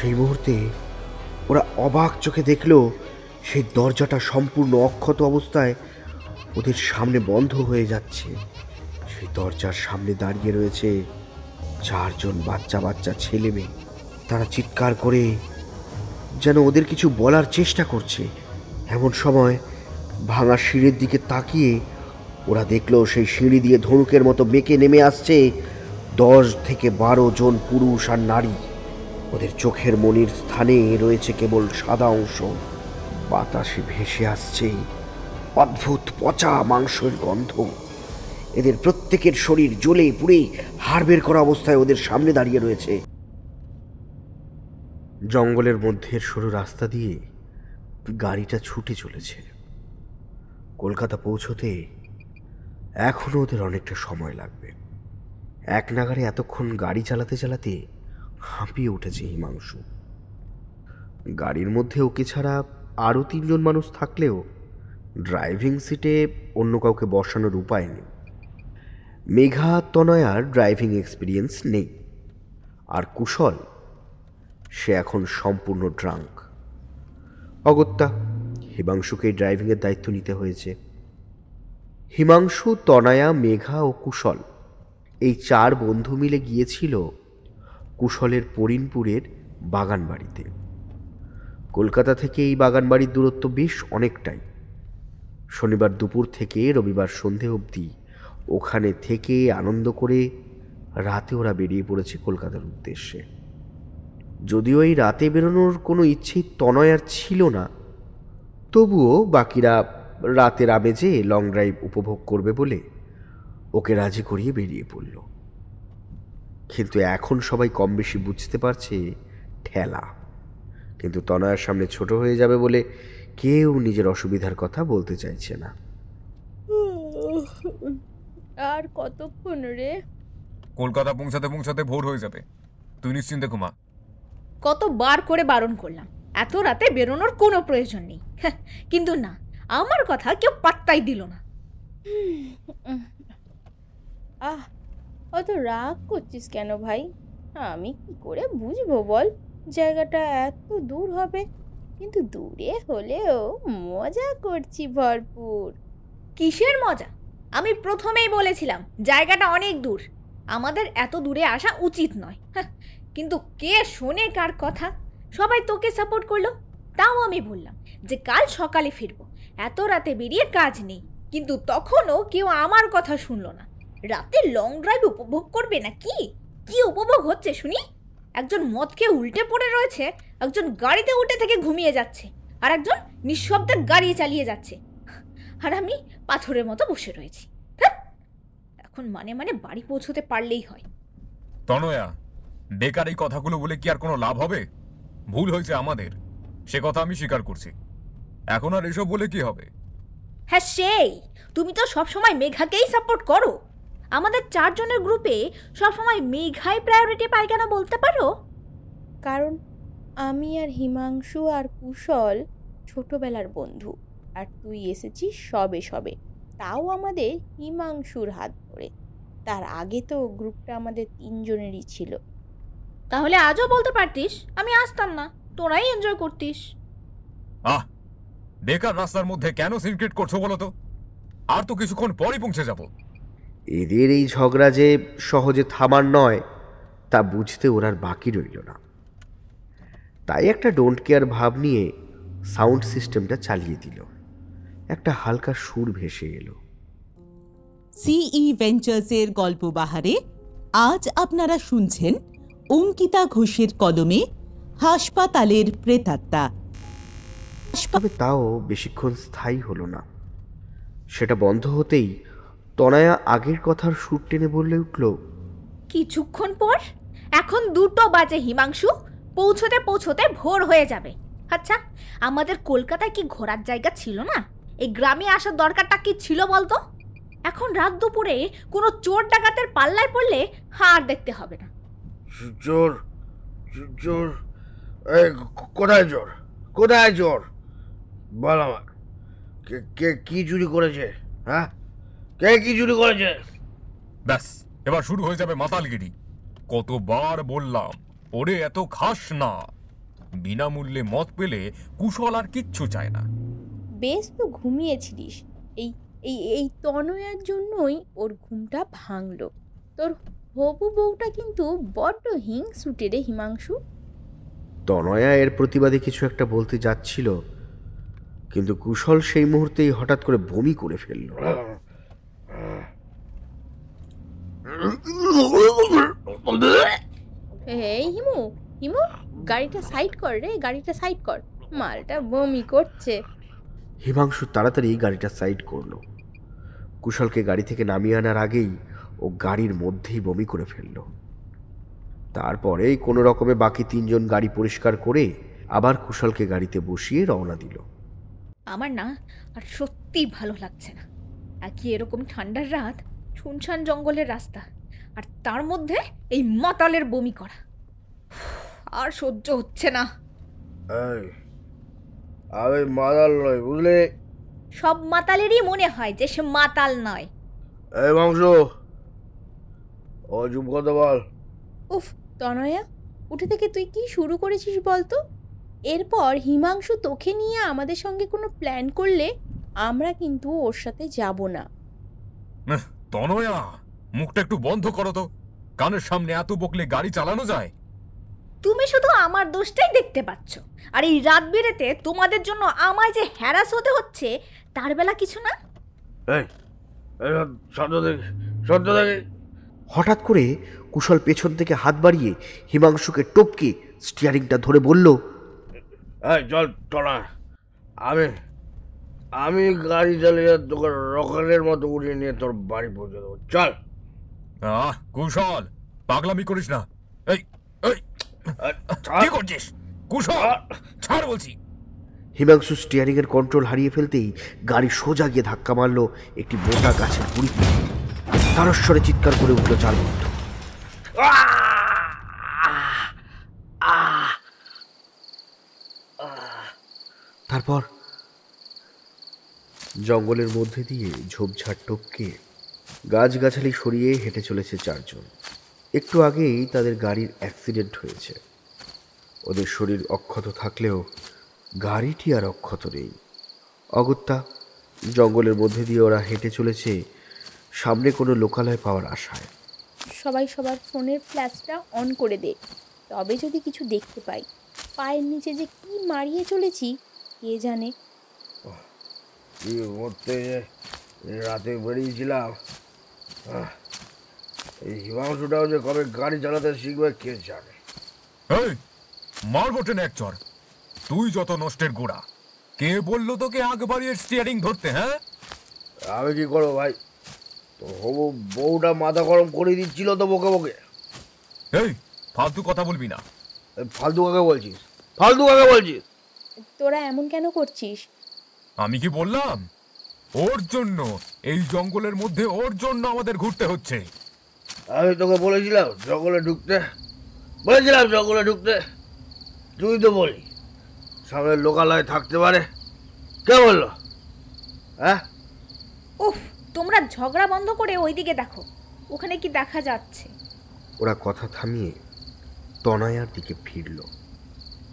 সেই মুহূর্তে ওরা অবাক চোখে দেখল সেই দরজাটা সম্পূর্ণ অক্ষত অবস্থায় ওদের সামনে বন্ধ হয়ে যাচ্ছে। সেই দরজার সামনে দাঁড়িয়ে রয়েছে 4 জন বাচ্চা বাচ্চা ছেলে মেয়ে। তারা চিৎকার করে যেন ওদের কিছু বলার চেষ্টা করছে। এমন সময় ভাঙা সিঁড়ির দিকে তাকিয়ে ওরা দেখলো সেই সিঁড়ি দিয়ে ধনুকের মতো বেঁকে নেমে আসছে 10 থেকে 12 জন পুরুষ আর নারী। ওদের চোখের মনির স্থানে রয়েছে কেবল সাদা অংশ। বাতাসে ভেসে আসছে অদ্ভুত পচা মাংসের গন্ধ। এদের প্রত্যেকের শরীর জ্বলে পুড়ে হাড় বের করা অবস্থায় ওদের সামনে দাঁড়িয়ে রয়েছে। জঙ্গলের মধ্যে সরু রাস্তা দিয়ে গাড়িটা ছুটে চলেছে। কলকাতা পৌঁছতে এখনো ওদের অনেকটা সময় লাগবে। এক নাগারে এতক্ষণ গাড়ি চালাতে চালাতে হাঁপিয়ে উঠেছে হিমাংশু। গাড়ির মধ্যে ওকে ছাড়া আরও 3 জন মানুষ থাকলেও ড্রাইভিং সিটে অন্য কাউকে বসানোর উপায় নেই। মেঘা তনয়ার ড্রাইভিং এক্সপিরিয়েন্স নেই, আর কুশল সে এখন সম্পূর্ণ ড্রাঙ্ক। অগত্যা হিমাংশুকেই ড্রাইভিংয়ের দায়িত্ব নিতে হয়েছে। হিমাংশু, তনয়া, মেঘা ও কুশল এই 4 বন্ধু মিলে গিয়েছিল কুশলের পরিণপুরের বাগানবাড়িতে। কলকাতা থেকে এই বাগানবাড়ির দূরত্ব বেশ অনেকটাই। শনিবার দুপুর থেকে রবিবার সন্ধে অবধি ওখানে থেকে আনন্দ করে রাতে ওরা বেরিয়ে পড়েছে কলকাতার উদ্দেশ্যে। যদিও এই রাতে বেরোনোর কোনো ইচ্ছেই তনয়ার ছিল না, তবুও বাকিরা রাতের আমেজে লং ড্রাইভ উপভোগ করবে বলে ওকে রাজি করিয়ে বেরিয়ে পড়ল। কিন্তু এখন সবাই কম বেশি বুঝতে পারছে ঠেলা, কিন্তু তনয়ার সামনে ছোট হয়ে যাবে বলে কেউ নিজের অসুবিধার কথা বলতে চাইছে না। আর কতক্ষণ রে? কলকাতা পৌঁছাতে পৌঁছাতে ভোর হয়ে যাবে, তুই নিশ্চিন্তে ঘুমা। কতবার করে বারণ করলাম এত রাতে বেরোনোর কোনো প্রয়োজন নেই, কিন্তু না, আমার কথা কেউ পাত্তাই দিল না। অত রাগ করছিস কেন ভাই? আমি কি করে বুঝবো বল জায়গাটা এত দূর হবে? কিন্তু দূরে হলেও মজা করছি ভরপুর। কিসের মজা? আমি প্রথমেই বলেছিলাম জায়গাটা অনেক দূর, আমাদের এত দূরে আসা উচিত নয়। কিন্তু কে শোনে কার কথা? সবাই তোকে সাপোর্ট করলো, তাও আমি বললাম যে কাল সকালে ফিরবো, এত রাতে বেরিয়ে কাজ নেই, কিন্তু তখনও কেউ আমার কথা শুনলো না। রাতে লং ড্রাইভ উপভোগ করবে না কি? কি উপভোগ হচ্ছে শুনি? একজন মদ খেয়ে উল্টে পড়ে রয়েছে, একজন গাড়িতে উঠে থেকে ঘুমিয়ে যাচ্ছে, আর একজন নিঃশব্দে গাড়ি চালিয়ে যাচ্ছে, আর আমি পাথরের মতো বসে রয়েছি। এখন মানে বাড়ি পৌঁছতে পারলেই হয়। তনয়া, বেকার এই কথাগুলো বলে কি আর কোনো লাভ হবে? ভুল হয়েছে আমাদের, সে কথা আমি স্বীকার করছি। এখন আর এসব বলে কি হবে? হ্যাঁ সেই, তুমি তো সবসময় মেঘাকেই সাপোর্ট করো। আমাদের 4 জনের গ্রুপে সবসময় মেঘাই প্রায়োরিটি পায় কেন বলতে পারো? কারণ আমি আর হিমাংশু আর কুশল ছোটবেলার বন্ধু, আর তুই এসেছিস সবে সবে, তাও আমাদের হিমাংশুর হাত ধরে। তার আগে তো গ্রুপটা আমাদের 3 জনেরই ছিল। তাহলে আজও বলতে পারতিস আমি আসতাম না, তোরাই এনজয় করতিস। বেকার রাস্তার মধ্যে কেন সিনক্রেট করছো বলো তো? আর তো কিছুক্ষণ পরই পৌঁছে যাব। এদের এই ঝগড়া যে সহজে থামার নয় তা বুঝতে ওর আর বাকি রইল না। তাই একটা ডোন্ট কেয়ার ভাব নিয়ে সাউন্ড সিস্টেমটা চালিয়ে দিল। একটা হালকা সুর ভেসে এলো। সিই ভেঞ্চার্সের গল্প বাহারে আজ আপনারা শুনছেন অঙ্কিতা ঘোষের কলমে হাসপাতালের প্রেতাত্মা। তবে তাও বেশিক্ষণ স্থায়ী হলো না। সেটা বন্ধ হতেই তনয়া আগের কথার সুর টেনে বললে উঠল, কিছুক্ষণ পর? এখন 2টো বাজে হিমাংশু, পৌঁছতে পৌঁছতে ভোর হয়ে যাবে। আচ্ছা, আমাদের কলকাতায় কি ঘোরার জায়গা ছিল না? এই গ্রামে আসার দরকারটা কি ছিল বলতো? এখন রাত দুপুরে কোনো চোর ডাকাতের পাল্লায় পড়লে আর দেখতে হবে না। জোর জোর, কোথায় জোর? কোথায় জোর বল আমার, কে কি চুরি করেছে? হ্যাঁ, কে কি চুরি করেছে? ব্যাস, এবার শুরু হয়ে যাবে মাতালগিরি। কতবার বললাম ওরে এত খাস না। বিনামূল্যে মদ পেলে কুশল আর কিচ্ছু চায় না। বেশ তো ঘুমিয়েছিলিস, এই এই এই তনয়ার জন্যই ওর ঘুমটা ভাঙলো। তোর হবু বউটা কিন্তু বড্ড হিংসুটে রে হিমাংশু। তনয়া এর প্রতিবাদে কিছু একটা বলতে যাচ্ছিল, কিন্তু কুশল সেই মুহূর্তেই হঠাৎ করে বমি করে ফেলল। এই হিমু, হিমু, গাড়িটা সাইড কর রে, গাড়িটা সাইড কর, মালটা বমি করছে। হিমাংশু তাড়াতাড়ি গাড়িটা সাইড করলো। কুশলকে গাড়ি থেকে নামিয়ে আনার আগেই ও গাড়ির মধ্যেই বমি করে ফেলল। তারপরেই কোনো রকমে বাকি তিনজন গাড়ি পরিষ্কার করে আবার কুশলকে গাড়িতে বসিয়ে রওনা দিল। আমার না আর সত্যি ভালো লাগছে না। একই এরকম ঠান্ডার রাত, শুনশান জঙ্গলের রাস্তা, আর তার মধ্যে এই মাতালের বমি করা, আর সহ্য হচ্ছে না। আমি মাতাল নয়, বুঝলে? সব মাতালেরই মনে হয় যে সে মাতাল নয়। এই মাংস, ও চুপ কথা বল। উফ তনয়া, উঠে থেকে তুই কি শুরু করেছিস বলতো? এরপর হিমাংশু তোকে নিয়ে আমাদের সঙ্গে কোনো প্ল্যান করলে আমরা কিন্তু ওর সাথে যাব না। তনয়া, মুখটা একটু বন্ধ করো তো। কানের সামনে এত বকলে গাড়ি চালানো যায়? তুমি শুধু আমার দোষটাই দেখতে পাচ্ছ, আর এই রাত বিরেতে তোমাদের জন্য আমায় যে হ্যারাস হতে হচ্ছে তার বেলা কিছু না। হঠাৎ করে কুশল পেছন থেকে হাত বাড়িয়ে হিমাংশুকে টপকে স্টিয়ারিংটা ধরে বলল, চল টনা, আমি গাড়ি চালিয়ে তোকে রকেটের মতো উড়িয়ে নিয়ে তোর বাড়ি পৌঁছে দেবো, চল। কুশল, পাগলামি করিস না। এই এই কি করছিস কুশল? ছাড় বলছি। হিমাংশু স্টিয়ারিং এর কন্ট্রোল হারিয়ে ফেলতেই গাড়ি সোজা গিয়ে ধাক্কা মারলো একটি মোটা গাছের গুঁড়িতে। তারস্বরে চিৎকার করে উঠল চার বন্ধু। তারপর জঙ্গলের মধ্যে দিয়ে ঝোপঝাড় টপকে গাছগাছালি সরিয়ে হেঁটে চলেছে চারজন। একটু আগেই তাদের গাড়ির অ্যাক্সিডেন্ট হয়েছে। ওদের শরীর অক্ষত থাকলেও গাড়িটি আর অক্ষত নেই। অগত্যা জঙ্গলের মধ্যে দিয়ে ওরা হেঁটে চলেছে সামনে কোনো লোকালয় পাওয়ার আশায়। সবাই সবার ফোনের ফ্ল্যাশটা অন করে দে, তবে যদি কিছু দেখতে পাই। পায়ের নিচে যে কি মারিয়ে চলেছি কে জানে। রাতে বেরিয়েছিলাম, এই হিমাংশুটাও যে কবে গাড়ি চালাতে শিখবে কে জানে। এই মারবো টেনে এক চর। তুই যত নষ্টের গোড়া। কে বললো তোকে আগ বাড়িয়ে স্টিয়ারিং ধরতে? হ্যাঁ, আমি কি করবো ভাই, তো হবু বউটা মাথা গরম করে দিচ্ছিল তো বকে বকে। এই ফালতু কথা বলবি না। ফালতু কাকে বলছিস? ফালতু কাকে বলছিস? তোরা এমন কেন করছিস? আমি কি বললাম? ওর জন্য এই জঙ্গলের মধ্যে ওর জন্য আমাদের ঘুরতে হচ্ছে। আমি তোকে বলেছিলাম জঙ্গলে ঢুকতে, বলেছিলাম জঙ্গলে ঢুকতে। তুই তো বলি সামনে লোকালয় থাকতে পারে, কে বললো? হ্যাঁ, উফ, তোমরা ঝগড়া বন্ধ করে ওইদিকে দেখো, ওখানে কি দেখা যাচ্ছে। ওরা কথা থামিয়ে তনয়ার দিকে ফিরল।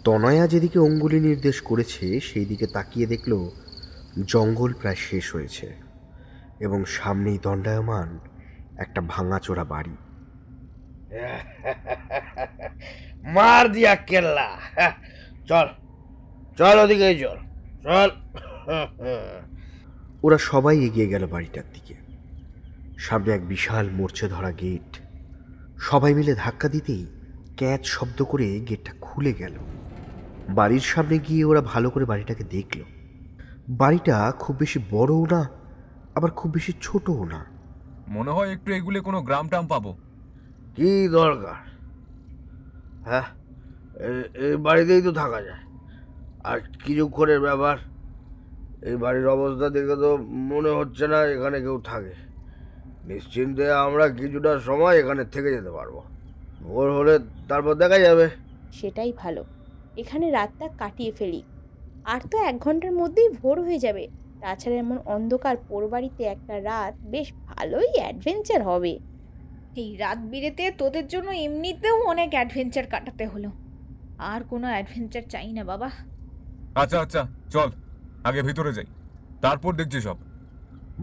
তনয়া যেদিকে অঙ্গুলি নির্দেশ করেছে সেই দিকে তাকিয়ে দেখল জঙ্গল প্রায় শেষ হয়েছে এবং সামনেই দণ্ডায়মান একটা ভাঙাচোরা বাড়ি। মার দিয়া কেল্লা, চল চল ওদিকে চল চল। ওরা সবাই এগিয়ে গেল বাড়িটার দিকে। সামনে এক বিশাল মরচে ধরা গেট। সবাই মিলে ধাক্কা দিতেই ক্যাচ শব্দ করে গেটটা খুলে গেল। বাড়ির সামনে গিয়ে ওরা ভালো করে বাড়িটাকে দেখল। বাড়িটা খুব বেশি বড়ও না, আবার খুব বেশি ছোটও না। মনে হয় একটু এগুলে কোনো গ্রাম টাম পাবো। কি দরকার? হ্যাঁ, এই বাড়িতেই তো থাকা যায়। আর কিছুক্ষণের ব্যাপার। এই বাড়ির অবস্থা দেখে তো মনে হচ্ছে না এখানে কেউ থাকে। নিশ্চিন্তে আমরা কিছুটা সময় এখানে থেকে যেতে পারবো। ভোর হলে তারপর দেখা যাবে। সেটাই ভালো, এখানে রাতটা কাটিয়ে ফেলি। আর তো 1 ঘন্টার মধ্যেই ভোর হয়ে যাবে। তাছাড়া এমন অন্ধকার পোড়বাড়িতে একটা রাত বেশ ভালোই অ্যাডভেঞ্চার হবে। এই রাত বিরেতে তোদের জন্য এমনিতেও অনেক অ্যাডভেঞ্চার কাটাতে হলো, আর কোনো অ্যাডভেঞ্চার চাই না বাবা। আচ্ছা আচ্ছা, চল আগে ভিতরে যাই, তারপর দেখছি সব।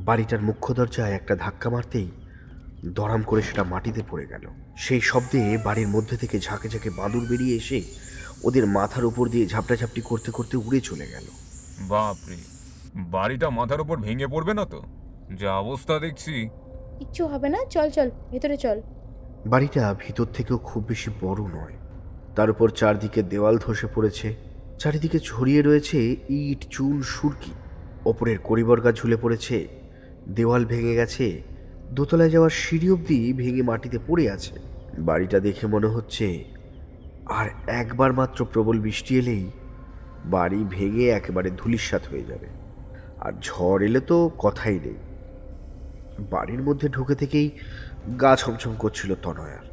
বাড়িটার মুখ্য দরজায় একটা ধাক্কা মারতেই দড়াম করে সেটা মাটিতে পড়ে গেল। সেই শব্দে বাড়ির মধ্যে থেকে ঝাঁকে ঝাঁকে বাদুড় বেরিয়ে এসে ওদের মাথার উপর দিয়ে ঝাপটাঝাপটি করতে করতে উড়ে চলে গেল। বাপরে, বাড়িটা মাথার উপর ভেঙে পড়বে না তো? যা অবস্থা দেখছি। কিচ্ছু হবে না, চল চল ভেতরে চল। বাড়িটা ভিতর থেকেও খুব বেশি বড় নয়, তার উপর চারদিকে দেওয়াল ধসে পড়েছে, চারিদিকে ছড়িয়ে রয়েছে ইট চুন সুরকি, ওপরের কড়িবর্গা ঝুলে পড়েছে, দেওয়াল ভেঙে গেছে, দোতলায় যাওয়ার সিঁড়ি অবধি ভেঙে মাটিতে পড়ে আছে। বাড়িটা দেখে মনে হচ্ছে আর একবার মাত্র প্রবল বৃষ্টি এলেই বাড়ি ভেঙে একেবারে ধূলিসাৎ হয়ে যাবে, আর ঝড় এলে তো কথাই নেই। বাড়ির মধ্যে ঢুকে থেকেই গা ছমছম করছিল তনয়ার।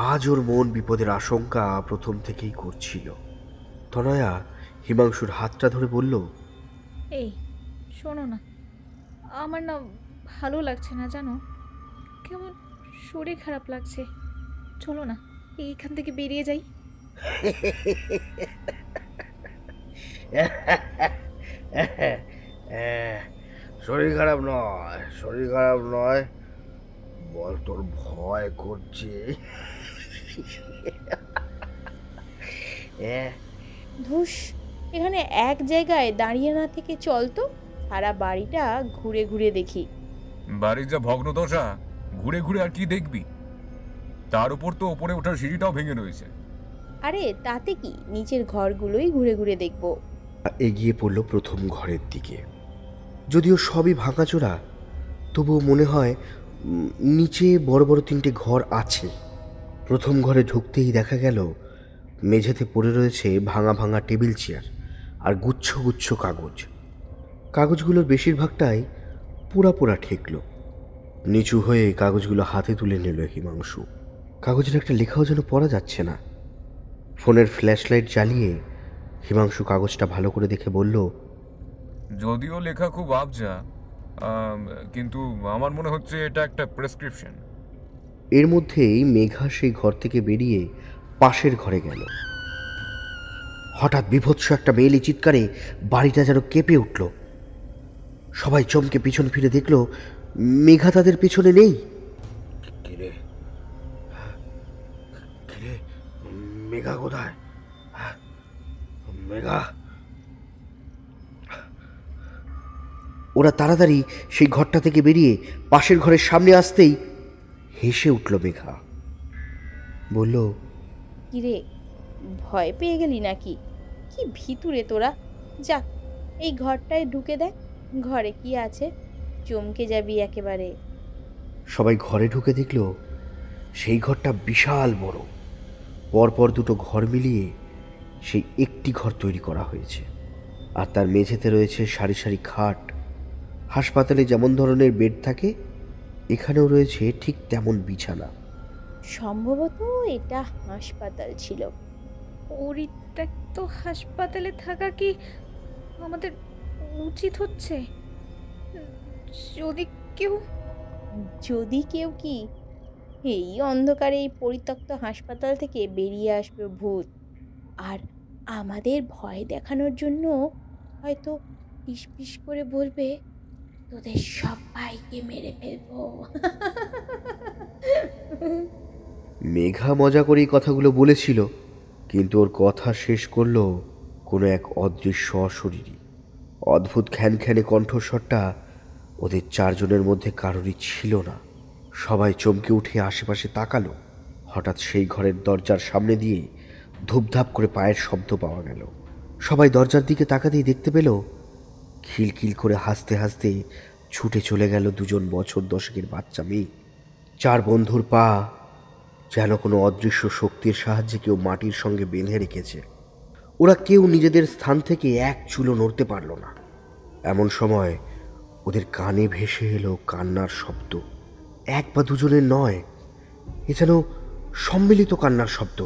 আজ ওর মন বিপদের আশঙ্কা প্রথম থেকেই করছিল। তনয়া হিমাংশুর হাতটা ধরে বলল, এই শোনো না, আমার না ভালো লাগছে না জানো, কেমন শরীর খারাপ লাগছে। চলো না এইখান থেকে বেরিয়ে যাই। শরীর খারাপ নয়, শরীর খারাপ নয়, বল তোর ভয় করছে। ধুস, এখানে এক জায়গায় দাঁড়িয়ে না থেকে চল তো, সারা বাড়িটা ঘুরে ঘুরে দেখি। বাড়ির যা ভগ্নদশা, ঘুরে ঘুরে আর কি দেখবি? তার উপর তো ওপরে ওঠার সিঁড়িটাও ভেঙে রয়েছে। আরে তাতে কি, নিচের ঘরগুলোই ঘুরে ঘুরে দেখবো। এগিয়ে পড়ল প্রথম ঘরের দিকে। যদিও সবই ভাঙাচোরা, তবুও মনে হয় নিচে বড় বড় তিনটে ঘর আছে। প্রথম ঘরে ঢুকতেই দেখা গেল মেঝেতে পড়ে রয়েছে ভাঙা ভাঙা টেবিল চেয়ার আর গুচ্ছ গুচ্ছ কাগজ। কাগজগুলোর বেশিরভাগটাই পোড়া পোড়া ঠেকল। নিচু হয়ে কাগজগুলো হাতে তুলে নিল হিমাংশু। কাগজের একটা লেখাও যেন পড়া যাচ্ছে না। ফোনের ফ্ল্যাশ লাইট জ্বালিয়ে হিমাংশু কাগজটা ভালো করে দেখে বলল, যদিও লেখা খুব আবজা, কিন্তু আমার মনে হচ্ছে এটা একটা প্রেসক্রিপশন। এর মধ্যেই মেঘা সেই ঘর থেকে বেরিয়ে পাশের ঘরে গেল। হঠাৎ বিভৎস একটা মেয়েলি চিৎকারে বাড়িটা যেন কেঁপে উঠল। সবাই চমকে পিছন ফিরে দেখল মেঘা তাদের পিছনে নেই। মেঘা কোথায়? মেঘা! ওরা তাড়াতাড়ি সেই ঘরটা থেকে বেরিয়ে পাশের ঘরের সামনে আসতেই হেসে উঠল মেঘা। বলল, কিরে, ভয় পেয়ে গেলি নাকি? কি ভিতুরে তোরা! যাক, এই ঘরটায় ঢুকে দেখ, ঘরে কি আছে, চমকে যাবি একেবারে। সবাই ঘরে ঢুকে দেখল সেই ঘরটা বিশাল বড়। পরপর দুটো ঘর মিলিয়ে সেই একটি ঘর তৈরি করা হয়েছে, আর তার মেঝেতে রয়েছে সারি সারি খাট। হাসপাতালে যেমন ধরনের বেড থাকে, এখানেও রয়েছে ঠিক তেমন বিছানা। সম্ভবত এটা হাসপাতাল ছিল। পরিত্যক্ত হাসপাতালে থাকা কি আমাদের উচিত হচ্ছে? যদি কেউ কি, এই অন্ধকারে এই পরিত্যক্ত হাসপাতাল থেকে বেরিয়ে আসবে ভূত, আর আমাদের ভয় দেখানোর জন্য হয়তো পিস করে বলবে, তোদের সবাইকে মেরে ফেলবো। মেঘা মজা করে এই কথাগুলো বলেছিল, কিন্তু ওর কথা শেষ করল কোনো এক অদৃশ্য অশরীরী। অদ্ভুত খ্যানখ্যানে কণ্ঠস্বরটা ওদের চারজনের মধ্যে কারোরই ছিল না। সবাই চমকে উঠে আশেপাশে তাকালো। হঠাৎ সেই ঘরের দরজার সামনে দিয়ে ধূপধাপ করে পায়ের শব্দ পাওয়া গেল। সবাই দরজার দিকে তাকাতেই দেখতে পেল খিলখিল করে হাসতে হাসতে ছুটে চলে গেল দুজন বছর দশেকের বাচ্চা মেয়ে। চার বন্ধুর পা যেন কোনো অদৃশ্য শক্তির সাহায্যে কেউ মাটির সঙ্গে বেঁধে রেখেছে। ওরা কেউ নিজেদের স্থান থেকে এক চুলো নড়তে পারল না। এমন সময় ওদের কানে ভেসে এলো কান্নার শব্দ। এক বা দুজনের নয়, এ যেন সম্মিলিত কান্নার শব্দ।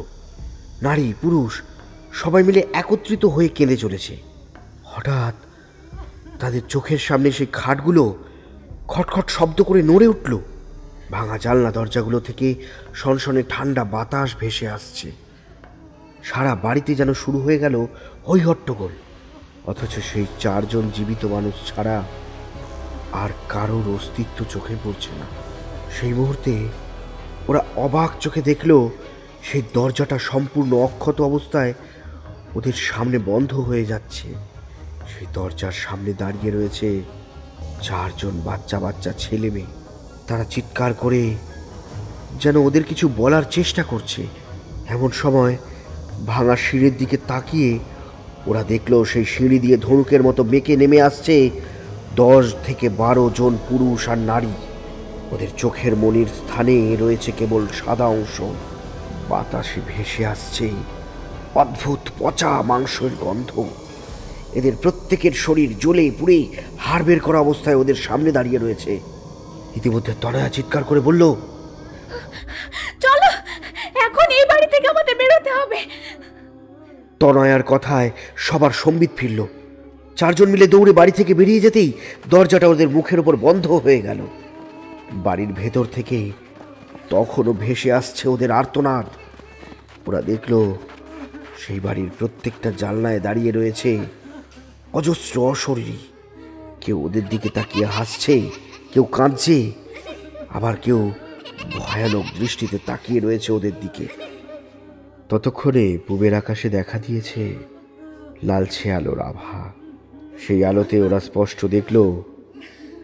নারী পুরুষ সবাই মিলে একত্রিত হয়ে কেঁদে চলেছে। হঠাৎ তাদের চোখের সামনে সেই খাটগুলো খটখট শব্দ করে নড়ে উঠল। ভাঙা জানলা দরজাগুলো থেকে সনসনে ঠান্ডা বাতাস ভেসে আসছে। সারা বাড়িতে যেন শুরু হয়ে গেল হইহট্টগোল। অথচ সেই 4 জন জীবিত মানুষ ছাড়া আর কারোর অস্তিত্ব চোখে পড়ছে না। সেই মুহূর্তে ওরা অবাক চোখে দেখল সেই দরজাটা সম্পূর্ণ অক্ষত অবস্থায় ওদের সামনে বন্ধ হয়ে যাচ্ছে। সেই দরজার সামনে দাঁড়িয়ে রয়েছে 4 জন বাচ্চা বাচ্চা ছেলে মেয়ে। তারা চিৎকার করে যেন ওদের কিছু বলার চেষ্টা করছে। এমন সময় ভাঙা সিঁড়ির দিকে তাকিয়ে ওরা দেখলো সেই সিঁড়ি দিয়ে ধনুকের মতো বেঁকে নেমে আসছে 10 থেকে 12 জন পুরুষ আর নারী। ওদের চোখের মনির স্থানে রয়েছে কেবল সাদা অংশ। বাতাসে ভেসে আসছে অদ্ভুত পচা মাংসের গন্ধ। এদের প্রত্যেকের শরীর জ্বলে পুড়ে হাড় বের করা অবস্থায় ওদের সামনে দাঁড়িয়ে রয়েছে। ইতিমধ্যে তনয়া চিৎকার করে বলল, চলো, এখন এই বাড়ি থেকে আমাদের বেরোতে হবে। তনয়ার কথায় সবার সম্বিত ফিরল। 4 জন মিলে দৌড়ে বাড়ি থেকে বেরিয়ে যেতেই দরজাটা ওদের মুখের ওপর বন্ধ হয়ে গেল। বাড়ির ভেতর থেকে তখনও ভেসে আসছে ওদের আর্তনাদ। ওরা দেখল সেই বাড়ির প্রত্যেকটা জানলায় দাঁড়িয়ে রয়েছে অজস্র অশরীরী। কেউ ওদের দিকে তাকিয়ে হাসছে, কেউ কাঁদছে, আবার কেউ ভয়ানক দৃষ্টিতে তাকিয়ে রয়েছে ওদের দিকে। ততক্ষণে পূবের আকাশে দেখা দিয়েছে লালচে আলোর আভা। সেই আলোতে ওরা স্পষ্ট দেখল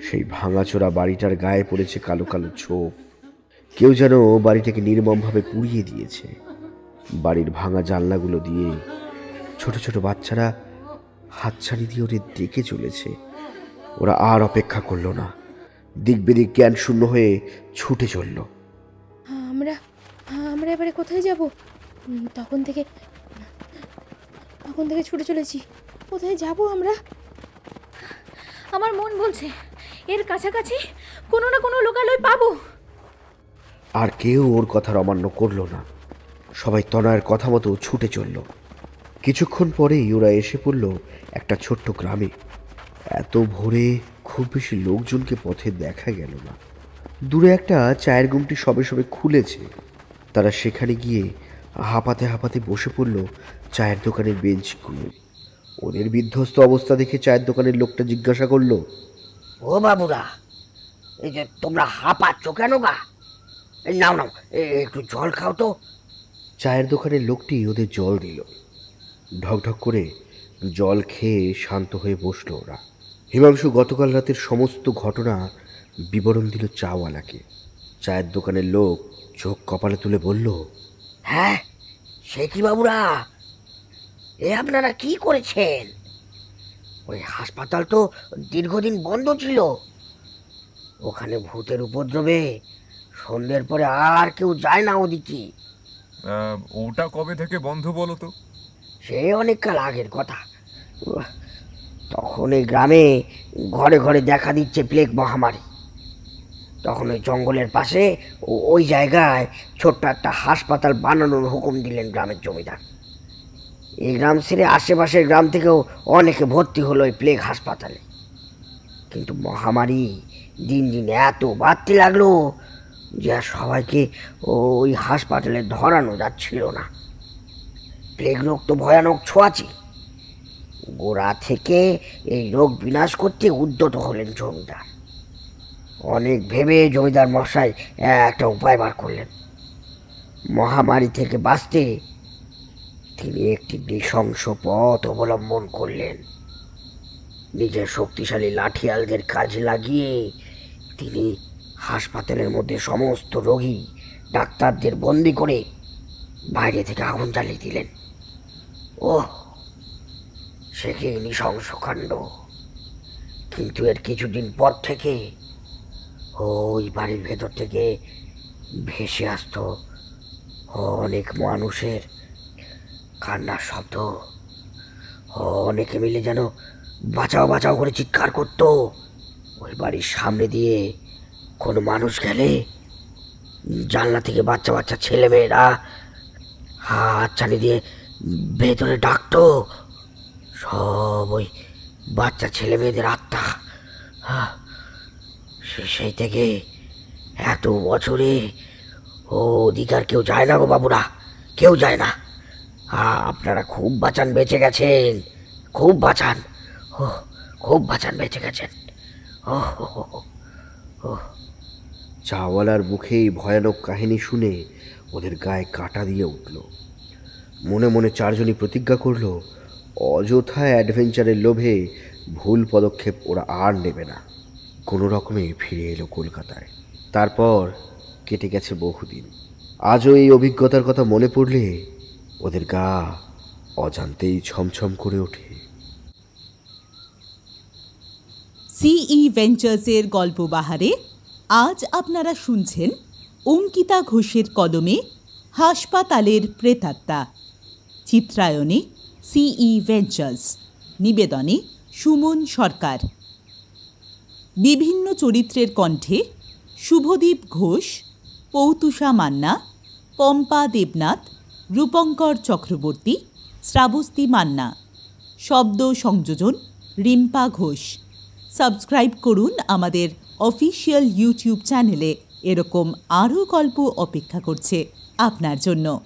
সেই ভাঙাচোরা বাড়িটার গায়ে পড়েছে কালো কালো ছোপ। কেউ যেন বাড়িটাকে নির্মমভাবে পুড়িয়ে দিয়েছে। বাড়ির ভাঙা জানলাগুলো দিয়ে ছোট ছোট বাচ্চারা হাতছানি দিয়ে ওদের ডেকে চলেছে। ওরা আর অপেক্ষা করল না, দিক বেদিক জ্ঞান শূন্য হয়ে ছুটে চলল। আমরা আমরা এবারে কোথায় যাব? তখন থেকে ছুটে চলেছি। কোথায় যাব আমরা? আমার মন বলছে এর কাছাকাছি কোনো না কোনো লোকালয় পাবো। আর কেউ ওর কথার অমান্য করল না। সবাই তনয়ের কথা মতো ছুটে চলল। কিছুক্ষণ পরেই ওরা এসে পড়ল একটা ছোট্ট গ্রামে। এত ভোরে খুব বেশি লোকজনকে পথে দেখা গেল না। দূরে একটা চায়ের গুমটি সবে সবে খুলেছে। তারা সেখানে গিয়ে হাঁপাতে হাঁপাতে বসে পড়ল চায়ের দোকানের বেঞ্চগুলো। ওদের বিধ্বস্ত অবস্থা দেখে চায়ের দোকানের লোকটা জিজ্ঞাসা করলো, ও বাবুরা, এই যে তোমরা হাঁপাচ্ছ কেন গা? এই নাও নাও, একটু জল খাও তো। চায়ের দোকানের লোকটি ওদের জল দিল। ঢকঢক করে জল খেয়ে শান্ত হয়ে বসল ওরা। হিমাংশু গতকাল রাতের সমস্ত ঘটনা বিবরণ দিল চাওয়ালাকে। চায়ের দোকানের লোক চোখ কপালে তুলে বলল, হ্যাঁ, সে কি বাবুরা, এ আপনারা কি করেছেন? ওই হাসপাতাল তো দীর্ঘদিন বন্ধ ছিল। ওখানে ভূতের উপদ্রবে সন্ধ্যের পরে আর কেউ যায় না ওদিকে। ওটা কবে থেকে বন্ধ বলো তো? সে অনেককাল আগের কথা। তখন এই গ্রামে ঘরে ঘরে দেখা দিচ্ছে প্লেগ মহামারী। তখন ওই জঙ্গলের পাশে ওই জায়গায় ছোট্ট একটা হাসপাতাল বানানোর হুকুম দিলেন গ্রামের জমিদার। এই গ্রাম ছেড়ে আশেপাশের গ্রাম থেকেও অনেকে ভর্তি হলো ওই প্লেগ হাসপাতালে। কিন্তু মহামারী দিন দিন এত বাড়তে লাগলো যে আর সবাইকে ওই হাসপাতালে ধরানো যাচ্ছিল না। প্লেগ রোগ তো ভয়ানক ছোঁয়াচে। গোড়া থেকে এই রোগ বিনাশ করতে উদ্যত হলেন জমিদার। অনেক ভেবে জমিদার মশাই একটা উপায় বার করলেন। মহামারী থেকে বাঁচতে তিনি একটি নৃশংস পথ অবলম্বন করলেন। নিজের শক্তিশালী লাঠিয়ালদের কাজে লাগিয়ে তিনি হাসপাতালের মধ্যে সমস্ত রোগী ডাক্তারদের বন্দি করে বাইরে থেকে আগুন জ্বালিয়ে দিলেন। ওহ, সে কি নৃশংস কাণ্ড! কিন্তু এর কিছুদিন পর থেকে ওই বাড়ির ভেতর থেকে ভেসে আসত অনেক মানুষের কান্নার শব্দ। অনেকে মিলে যেন বাঁচাও বাঁচাও করে চিৎকার করত। ওই বাড়ির সামনে দিয়ে কোনো মানুষ গেলে জানলা থেকে বাচ্চা বাচ্চা ছেলে মেয়েরা হাতছানি দিয়ে ভেতরে ডাকতো। সব ওই বাচ্চা ছেলে মেয়েদের আত্মা। সেই থেকে এত বছরে ও অধিকার কেউ যায় না গো বাবুরা, কেউ যায় না। আপনারা খুব বাঁচান বেঁচে গেছেন, খুব বাঁচান, ও খুব বাঁচান বেঁচে গেছেন। ও হো হো হো, ও চাওয়ালার মুখে এই ভয়ানক কাহিনী শুনে ওদের গায়ে কাঁটা দিয়ে উঠল। মনে মনে চারজনই প্রতিজ্ঞা করল অযথা অ্যাডভেঞ্চারের লোভে ভুল পদক্ষেপ ওরা আর নেবে না। কোনো রকমে ফিরে এলো কলকাতায়। তারপর কেটে গেছে বহুদিন। আজও এই অভিজ্ঞতার কথা মনে পড়লে ওদের গা অজান্তেই ছমছম করে ওঠে। সিই ভেঞ্চার্সের গল্পবাহারে আজ আপনারা শুনছেন অঙ্কিতা ঘোষের কলমে হাসপাতালের প্রেতাত্মা। চিত্রায়নে সিই ভেঞ্চার্স, নিবেদনে সুমন সরকার। বিভিন্ন চরিত্রের কণ্ঠে শুভদীপ ঘোষ, পৌতুষা মান্না, পম্পা দেবনাথ, রূপঙ্কর চক্রবর্তী, শ্রাবস্তী মান্না। শব্দ সংযোজন রিম্পা ঘোষ। সাবস্ক্রাইব করুন আমাদের অফিসিয়াল ইউটিউব চ্যানেলে। এরকম আরও গল্প অপেক্ষা করছে আপনার জন্য।